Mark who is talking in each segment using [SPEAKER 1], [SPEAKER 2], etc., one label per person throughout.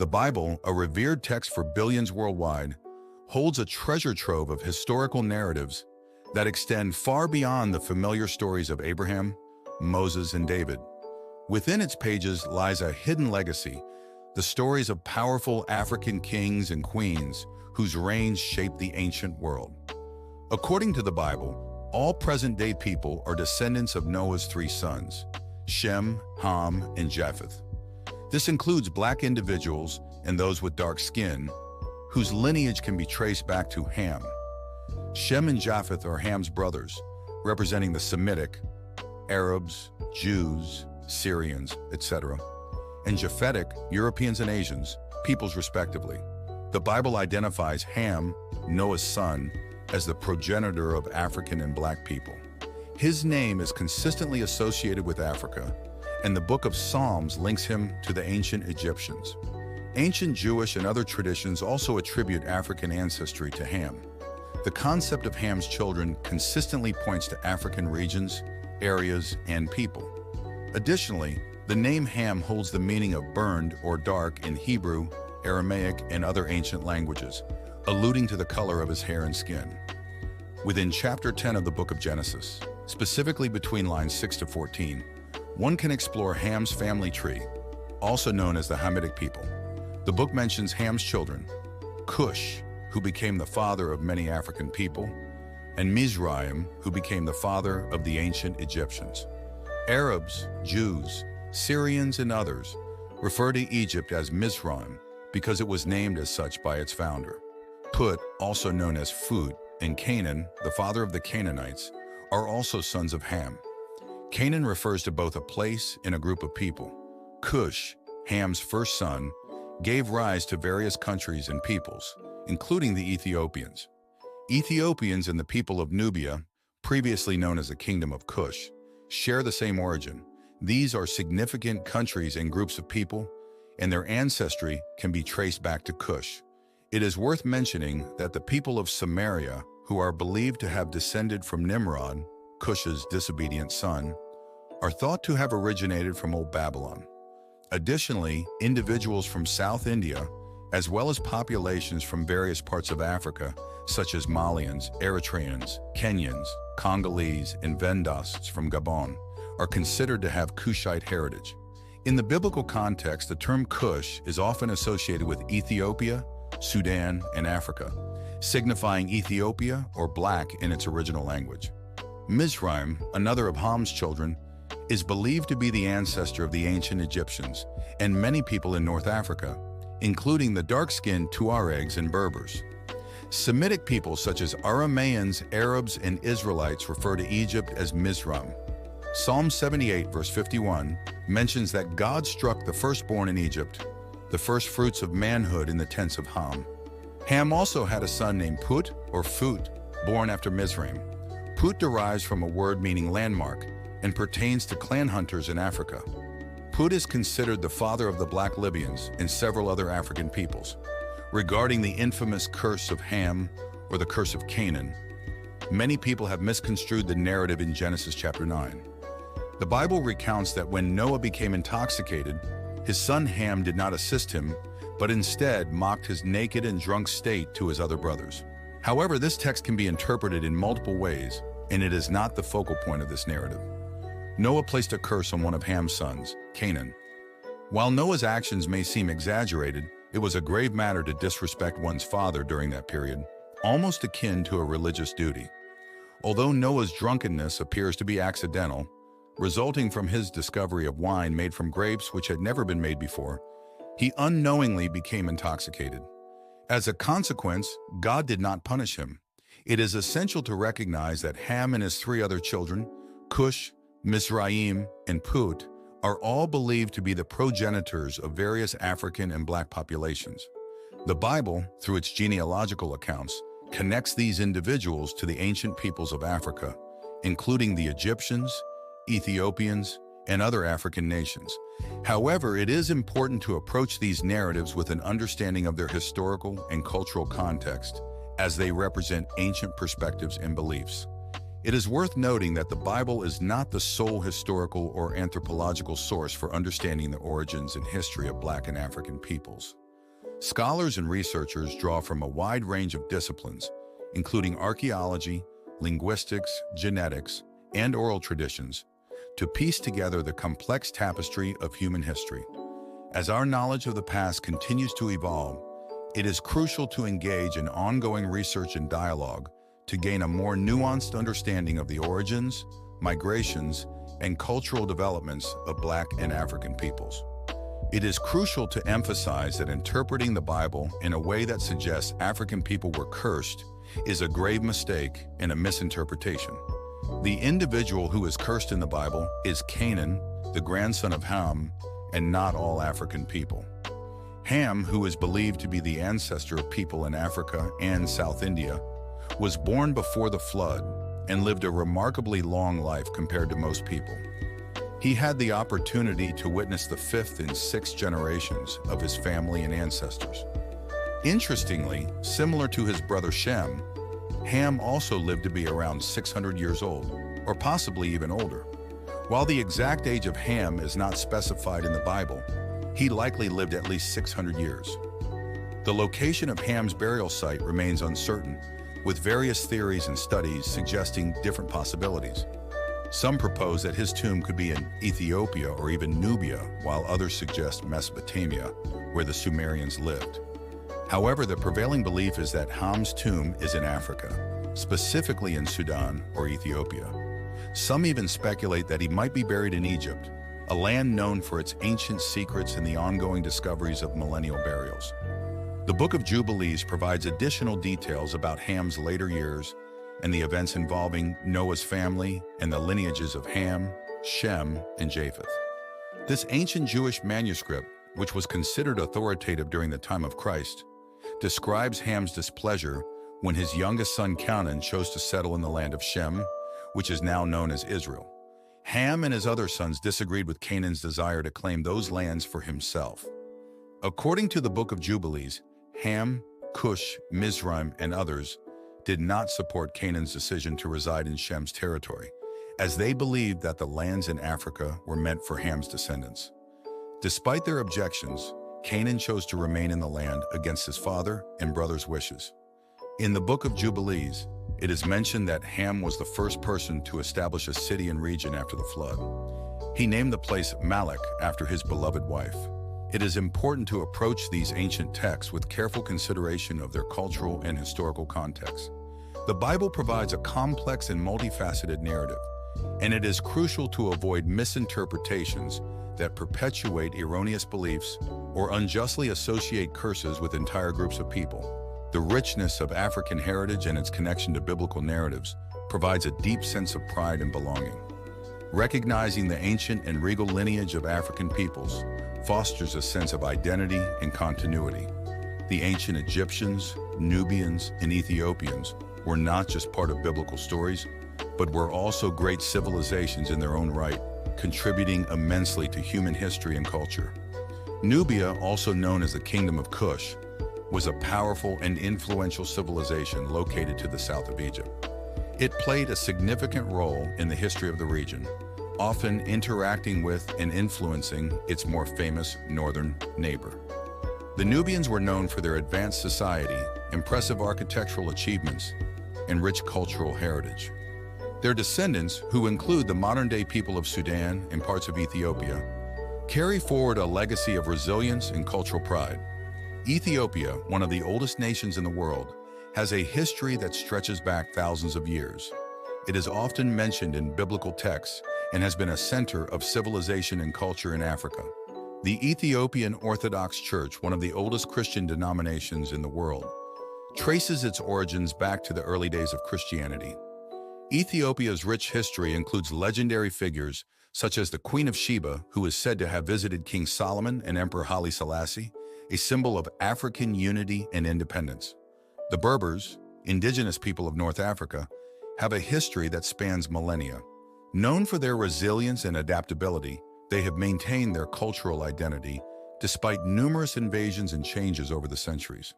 [SPEAKER 1] The Bible, a revered text for billions worldwide, holds a treasure trove of historical narratives that extend far beyond the familiar stories of Abraham, Moses, and David. Within its pages lies a hidden legacy, the stories of powerful African kings and queens whose reigns shaped the ancient world. According to the Bible, all present-day people are descendants of Noah's three sons, Shem, Ham, and Japheth. This includes black individuals and those with dark skin, whose lineage can be traced back to Ham. Shem and Japheth are Ham's brothers, representing the Semitic, Arabs, Jews, Syrians, etc., and Japhetic, Europeans and Asians, peoples respectively. The Bible identifies Ham, Noah's son, as the progenitor of African and black people. His name is consistently associated with Africa, and the book of Psalms links him to the ancient Egyptians. Ancient Jewish and other traditions also attribute African ancestry to Ham. The concept of Ham's children consistently points to African regions, areas, and people. Additionally, the name Ham holds the meaning of burned or dark in Hebrew, Aramaic, and other ancient languages, alluding to the color of his hair and skin. Within chapter 10 of the book of Genesis, specifically between lines 6 to 14, one can explore Ham's family tree, also known as the Hamitic people. The book mentions Ham's children, Kush, who became the father of many African people, and Mizraim, who became the father of the ancient Egyptians. Arabs, Jews, Syrians, and others refer to Egypt as Mizraim because it was named as such by its founder. Put, also known as Phut, and Canaan, the father of the Canaanites, are also sons of Ham. Canaan refers to both a place and a group of people. Kush, Ham's first son, gave rise to various countries and peoples, including the Ethiopians. Ethiopians and the people of Nubia, previously known as the Kingdom of Kush, share the same origin. These are significant countries and groups of people, and their ancestry can be traced back to Kush. It is worth mentioning that the people of Samaria, who are believed to have descended from Nimrod, Cush's disobedient son, are thought to have originated from Old Babylon. Additionally, individuals from South India, as well as populations from various parts of Africa, such as Malians, Eritreans, Kenyans, Congolese, and Vendas from Gabon, are considered to have Kushite heritage. In the biblical context, the term Kush is often associated with Ethiopia, Sudan, and Africa, signifying Ethiopia or black in its original language. Mizraim, another of Ham's children, is believed to be the ancestor of the ancient Egyptians and many people in North Africa, including the dark-skinned Tuaregs and Berbers. Semitic peoples such as Arameans, Arabs, and Israelites refer to Egypt as Mizraim. Psalm 78, verse 51, mentions that God struck the firstborn in Egypt, the first fruits of manhood in the tents of Ham. Ham also had a son named Put or Phut, born after Mizraim. Put derives from a word meaning landmark and pertains to clan hunters in Africa. Put is considered the father of the Black Libyans and several other African peoples. Regarding the infamous curse of Ham, or the curse of Canaan, many people have misconstrued the narrative in Genesis chapter 9. The Bible recounts that when Noah became intoxicated, his son Ham did not assist him, but instead mocked his naked and drunk state to his other brothers. However, this text can be interpreted in multiple ways, and it is not the focal point of this narrative. Noah placed a curse on one of Ham's sons, Canaan. While Noah's actions may seem exaggerated, it was a grave matter to disrespect one's father during that period, almost akin to a religious duty. Although Noah's drunkenness appears to be accidental, resulting from his discovery of wine made from grapes which had never been made before, he unknowingly became intoxicated. As a consequence, God did not punish him. It is essential to recognize that Ham and his three other children, Kush, Mizraim, and Put, are all believed to be the progenitors of various African and black populations. The Bible, through its genealogical accounts, connects these individuals to the ancient peoples of Africa, including the Egyptians, Ethiopians, and other African nations. However, it is important to approach these narratives with an understanding of their historical and cultural context, as they represent ancient perspectives and beliefs. It is worth noting that the Bible is not the sole historical or anthropological source for understanding the origins and history of Black and African peoples. Scholars and researchers draw from a wide range of disciplines, including archaeology, linguistics, genetics, and oral traditions, to piece together the complex tapestry of human history. As our knowledge of the past continues to evolve, it is crucial to engage in ongoing research and dialogue to gain a more nuanced understanding of the origins, migrations, and cultural developments of Black and African peoples. It is crucial to emphasize that interpreting the Bible in a way that suggests African people were cursed is a grave mistake and a misinterpretation. The individual who is cursed in the Bible is Canaan, the grandson of Ham, and not all African people. Ham, who is believed to be the ancestor of people in Africa and South India, was born before the flood and lived a remarkably long life compared to most people. He had the opportunity to witness the 5th and 6th generations of his family and ancestors. Interestingly, similar to his brother Shem, Ham also lived to be around 600 years old, or possibly even older. While the exact age of Ham is not specified in the Bible, he likely lived at least 600 years. The location of Ham's burial site remains uncertain, with various theories and studies suggesting different possibilities. Some propose that his tomb could be in Ethiopia or even Nubia, while others suggest Mesopotamia, where the Sumerians lived. However, the prevailing belief is that Ham's tomb is in Africa, specifically in Sudan or Ethiopia. Some even speculate that he might be buried in Egypt, a land known for its ancient secrets and the ongoing discoveries of millennial burials. The Book of Jubilees provides additional details about Ham's later years and the events involving Noah's family and the lineages of Ham, Shem, and Japheth. This ancient Jewish manuscript, which was considered authoritative during the time of Christ, describes Ham's displeasure when his youngest son Canaan chose to settle in the land of Shem, which is now known as Israel. Ham and his other sons disagreed with Canaan's desire to claim those lands for himself. According to the Book of Jubilees, Ham, Kush, Mizraim, and others did not support Canaan's decision to reside in Shem's territory, as they believed that the lands in Africa were meant for Ham's descendants. Despite their objections, Canaan chose to remain in the land against his father and brother's wishes. In the Book of Jubilees, it is mentioned that Ham was the first person to establish a city and region after the flood. He named the place Malek after his beloved wife. It is important to approach these ancient texts with careful consideration of their cultural and historical context. The Bible provides a complex and multifaceted narrative, and it is crucial to avoid misinterpretations that perpetuate erroneous beliefs or unjustly associate curses with entire groups of people. The richness of African heritage and its connection to biblical narratives provides a deep sense of pride and belonging. Recognizing the ancient and regal lineage of African peoples fosters a sense of identity and continuity. The ancient Egyptians, Nubians, and Ethiopians were not just part of biblical stories, but were also great civilizations in their own right, contributing immensely to human history and culture. Nubia, also known as the Kingdom of Kush, was a powerful and influential civilization located to the south of Egypt. It played a significant role in the history of the region, often interacting with and influencing its more famous northern neighbor. The Nubians were known for their advanced society, impressive architectural achievements, and rich cultural heritage. Their descendants, who include the modern-day people of Sudan and parts of Ethiopia, carry forward a legacy of resilience and cultural pride. Ethiopia, one of the oldest nations in the world, has a history that stretches back thousands of years. It is often mentioned in biblical texts and has been a center of civilization and culture in Africa. The Ethiopian Orthodox Church, one of the oldest Christian denominations in the world, traces its origins back to the early days of Christianity. Ethiopia's rich history includes legendary figures such as the Queen of Sheba, who is said to have visited King Solomon and Emperor Haile Selassie, a symbol of African unity and independence. The Berbers, indigenous people of North Africa, have a history that spans millennia. Known for their resilience and adaptability, they have maintained their cultural identity despite numerous invasions and changes over the centuries.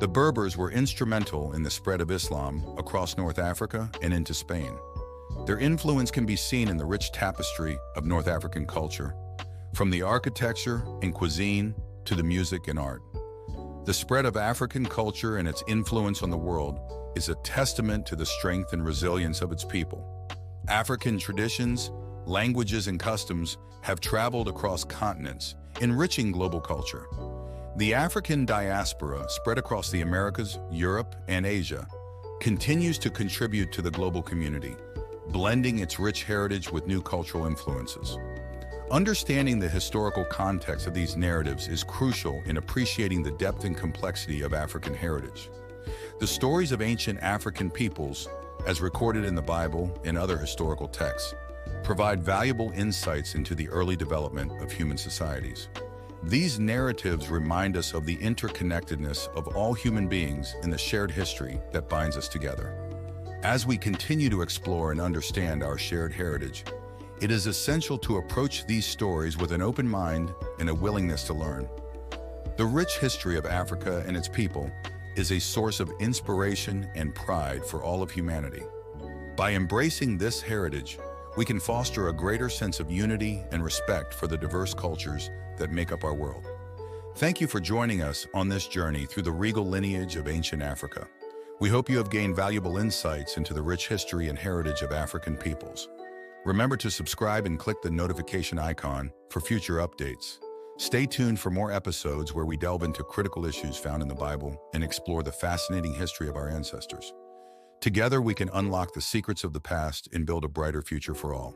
[SPEAKER 1] The Berbers were instrumental in the spread of Islam across North Africa and into Spain. Their influence can be seen in the rich tapestry of North African culture, from the architecture and cuisine to the music and art. The spread of African culture and its influence on the world is a testament to the strength and resilience of its people. African traditions, languages, and customs have traveled across continents, enriching global culture. The African diaspora, spread across the Americas, Europe, and Asia, continues to contribute to the global community, blending its rich heritage with new cultural influences. Understanding the historical context of these narratives is crucial in appreciating the depth and complexity of African heritage. The stories of ancient African peoples, as recorded in the Bible and other historical texts, provide valuable insights into the early development of human societies. These narratives remind us of the interconnectedness of all human beings and the shared history that binds us together. As we continue to explore and understand our shared heritage, it is essential to approach these stories with an open mind and a willingness to learn. The rich history of Africa and its people is a source of inspiration and pride for all of humanity. By embracing this heritage, we can foster a greater sense of unity and respect for the diverse cultures that make up our world. Thank you for joining us on this journey through the regal lineage of ancient Africa. We hope you have gained valuable insights into the rich history and heritage of African peoples. Remember to subscribe and click the notification icon for future updates. Stay tuned for more episodes where we delve into critical issues found in the Bible and explore the fascinating history of our ancestors. Together, we can unlock the secrets of the past and build a brighter future for all.